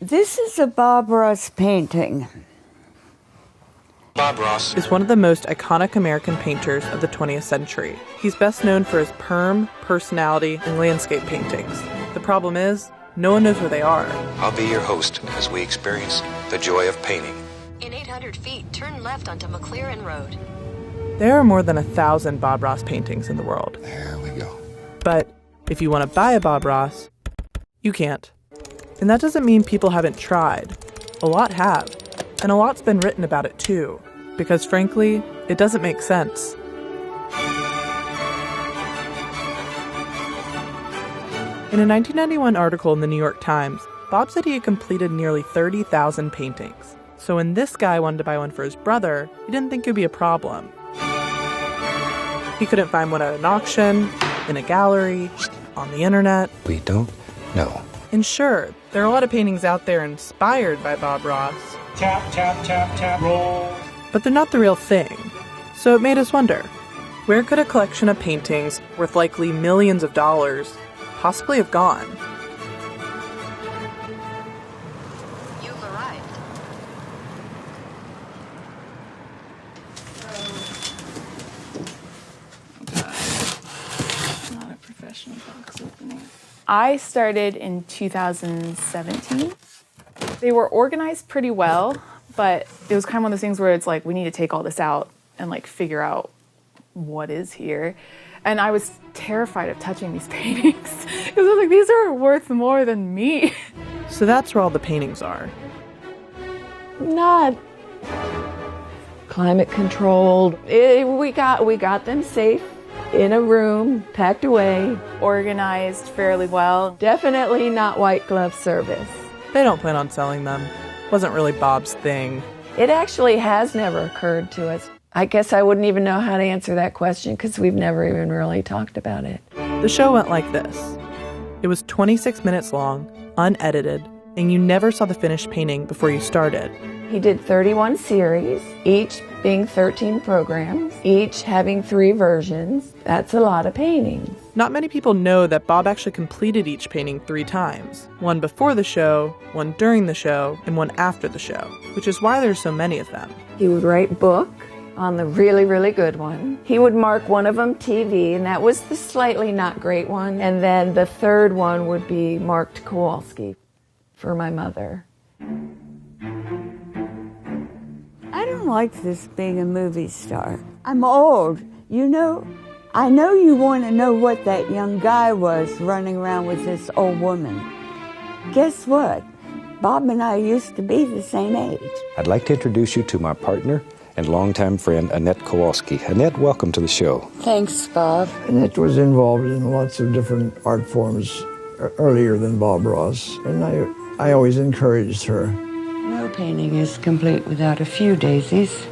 This is a Bob Ross painting. Bob Ross is one of the most iconic American painters of the 20th century. He's best known for his perm, personality, and landscape paintings. The problem is, no one knows where they are. I'll be your host as we experience the joy of painting. In 800 feet, turn left onto McLaren Road. There are more than 1,000 Bob Ross paintings in the world. There we go. But if you want to buy a Bob Ross, you can't. And that doesn't mean people haven't tried. A lot have. And a lot's been written about it too, because frankly, it doesn't make sense. In a 1991 article in the New York Times, Bob said he had completed nearly 30,000 paintings. So when this guy wanted to buy one for his brother, he didn't think it would be a problem. He couldn't find one at an auction, in a gallery, on the internet. We don't know. And sure, there are a lot of paintings out there inspired by Bob Ross. Tap, tap, tap, tap, roll. But they're not the real thing. So it made us wonder, where could a collection of paintings worth likely millions of dollars possibly have gone? You've arrived. Not a professional box opening. I started in 2017. They were organized pretty well, but it was kind of one of those things where it's like, we need to take all this out and like figure out what is here. And I was terrified of touching these paintings because I was like, these are worth more than me. So that's where all the paintings are. Not climate controlled. We got them safe in a room, packed away. Organized fairly well. Definitely not white glove service. They don't plan on selling them. Wasn't really Bob's thing. It actually has never occurred to us. I guess I wouldn't even know how to answer that question because we've never even really talked about it. The show went like this. It was 26 minutes long, unedited, and you never saw the finished painting before you started. He did 31 series, each being 13 programs, each having 3 versions. That's a lot of paintings. Not many people know that Bob actually completed each painting 3 times. One before the show, one during the show, and one after the show, which is why there's so many of them. He would write book on the really, really good one. He would mark one of them TV, and that was the slightly not great one. And then the third one would be marked Kowalski for my mother. I don't like this being a movie star. I'm old. You know, I know you want to know what that young guy was running around with this old woman. Guess what? Bob and I used to be the same age. I'd like to introduce you to my partner and longtime friend, Annette Kowalski. Annette, welcome to the show. Thanks, Bob. Annette was involved in lots of different art forms earlier than Bob Ross, and I always encouraged her. No painting is complete without a few daisies.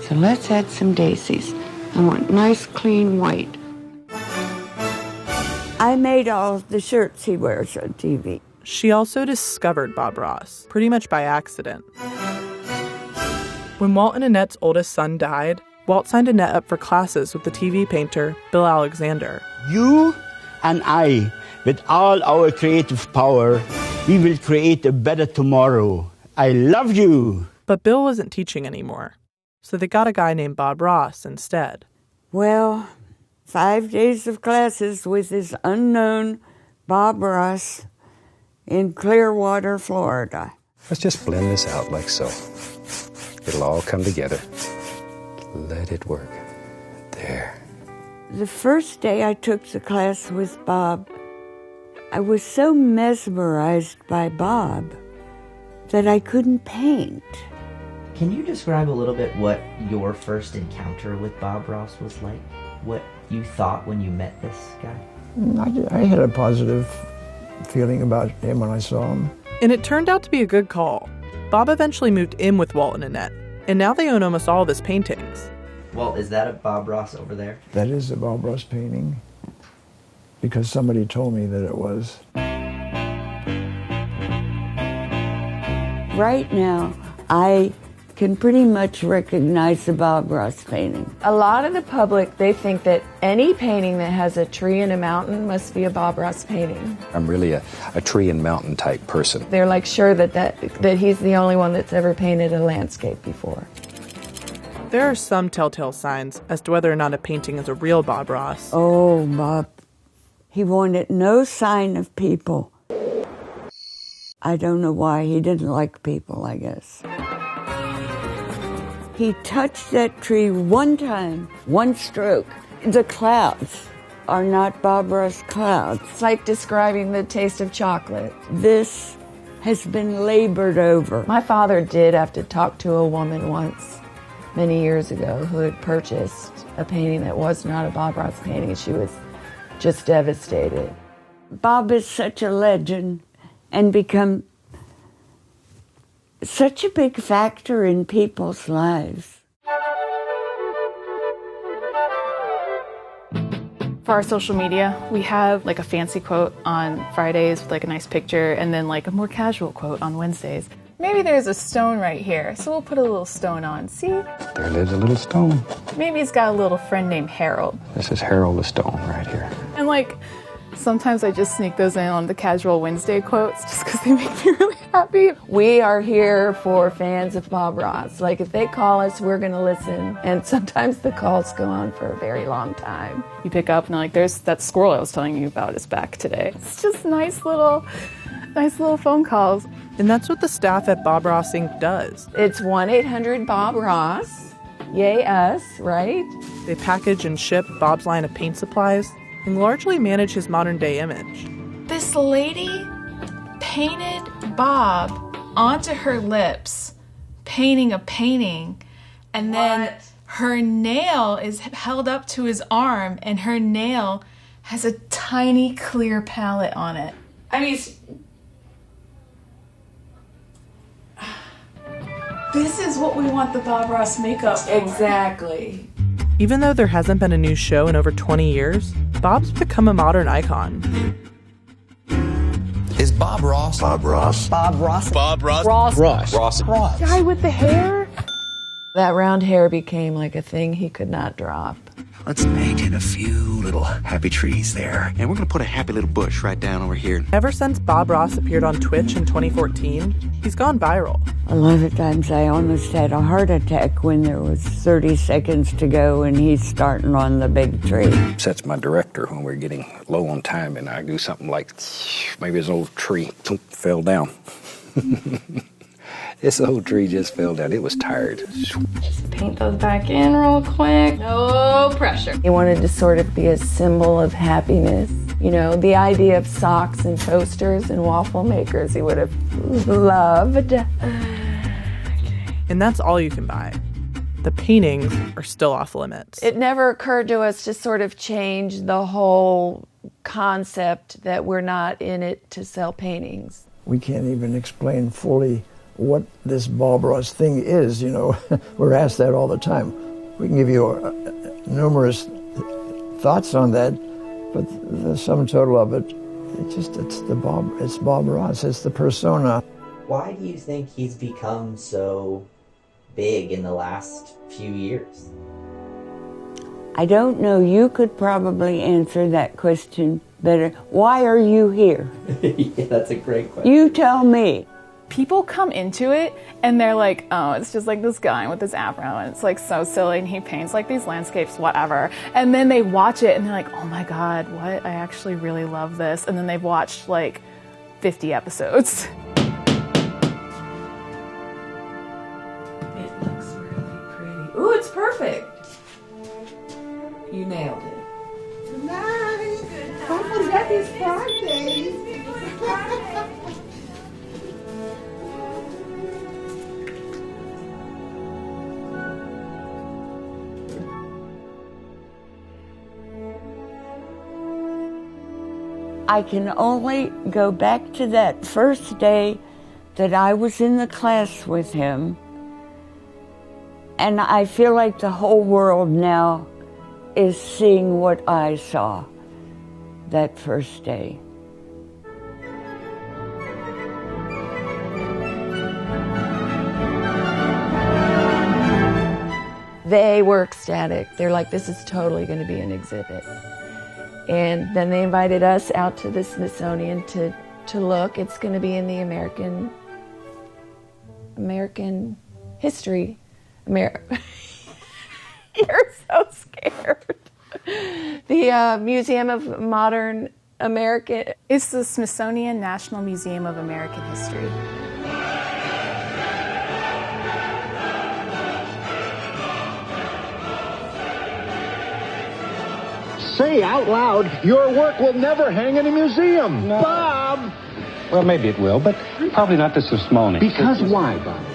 So let's add some daisies. I want nice, clean white. I made all of the shirts he wears on TV. She also discovered Bob Ross, pretty much by accident. When Walt and Annette's oldest son died, Walt signed Annette up for classes with the TV painter Bill Alexander. You and I, with all our creative power, we will create a better tomorrow. I love you. But Bill wasn't teaching anymore, so they got a guy named Bob Ross instead. Well, 5 days of classes with this unknown Bob Ross in Clearwater, Florida. Let's just blend this out like so. It'll all come together. Let it work. There. The first day I took the class with Bob, I was so mesmerized by Bob that I couldn't paint. Can you describe a little bit what your first encounter with Bob Ross was like? What you thought when you met this guy? I had a positive feeling about him when I saw him. And it turned out to be a good call. Bob eventually moved in with Walt and Annette, and now they own almost all of his paintings. Walt, is that a Bob Ross over there? That is a Bob Ross painting, because somebody told me that it was. Right now, I can pretty much recognize the Bob Ross painting. A lot of the public, they think that any painting that has a tree and a mountain must be a Bob Ross painting. I'm really a tree and mountain type person. They're like sure that he's the only one that's ever painted a landscape before. There are some telltale signs as to whether or not a painting is a real Bob Ross. Oh, Bob. He wanted no sign of people. I don't know why. He didn't like people, I guess. He touched that tree one time, one stroke. The clouds are not Bob Ross clouds. It's like describing the taste of chocolate. This has been labored over. My father did have to talk to a woman once, many years ago, who had purchased a painting that was not a Bob Ross painting. She was just devastated. Bob is such a legend and become such a big factor in people's lives. For our social media, we have like a fancy quote on Fridays with like a nice picture, and then like a more casual quote on Wednesdays. Maybe there's a stone right here, so we'll put a little stone on. See? There lives a little stone. Maybe he's got a little friend named Harold. This is Harold the Stone right here. And like, sometimes I just sneak those in on the casual Wednesday quotes just because they make me really happy. We are here for fans of Bob Ross. Like, if they call us, we're going to listen. And sometimes the calls go on for a very long time. You pick up and like, there's that squirrel I was telling you about is back today. It's just nice little phone calls. And that's what the staff at Bob Ross Inc. does. It's 1-800-BOB-ROSS. Yay us, right? They package and ship Bob's line of paint supplies and largely manage his modern-day image. This lady painted Bob onto her lips, painting a painting, and then her nail is held up to his arm, and her nail has a tiny clear palette on it. I mean, this is what we want the Bob Ross makeup for. Exactly. Even though there hasn't been a new show in over 20 years, Bob's become a modern icon. Is Bob Ross? Bob Ross. Bob Ross. Bob Ross. Ross. Ross. Ross. Ross. Guy with the hair? That round hair became like a thing he could not drop. Let's paint in a few little happy trees there. And we're going to put a happy little bush right down over here. Ever since Bob Ross appeared on Twitch in 2014, he's gone viral. A lot of times I almost had a heart attack when there was 30 seconds to go and he's starting on the big tree. Sets my director when we're getting low on time, and I do something like, maybe this old tree fell down. This old tree just fell down. It was tired. Just paint those back in real quick. No pressure. He wanted to sort of be a symbol of happiness. You know, the idea of socks and toasters and waffle makers he would have loved. And that's all you can buy. The paintings are still off limits. It never occurred to us to sort of change the whole concept that we're not in it to sell paintings. We can't even explain fully what this Bob Ross thing is, you know. We're asked that all the time. We can give you numerous thoughts on that, but the sum total of it, it's Bob Ross, it's the persona. Why do you think he's become so big in the last few years? I don't know. You could probably answer that question better. Why are you here? Yeah, that's a great question. You tell me. People come into it and they're like, oh, it's just like this guy with this afro and it's like so silly and he paints like these landscapes, whatever. And then they watch it and they're like, oh my God, what? I actually really love this. And then they've watched like 50 episodes. It looks really pretty. Ooh, it's perfect. You nailed it. Good night. Don't forget these Fridays. I can only go back to that first day that I was in the class with him, and I feel like the whole world now is seeing what I saw that first day. they were ecstatic. They're like, this is totally going to be an exhibit. And then they invited us out to the Smithsonian to look. It's going to be in the American history. You're so scared. The Museum of Modern American. It's the Smithsonian National Museum of American History. Say out loud, your work will never hang in a museum. No. Bob! Well, maybe it will, but probably not the Smithsonian. Because why, Bob?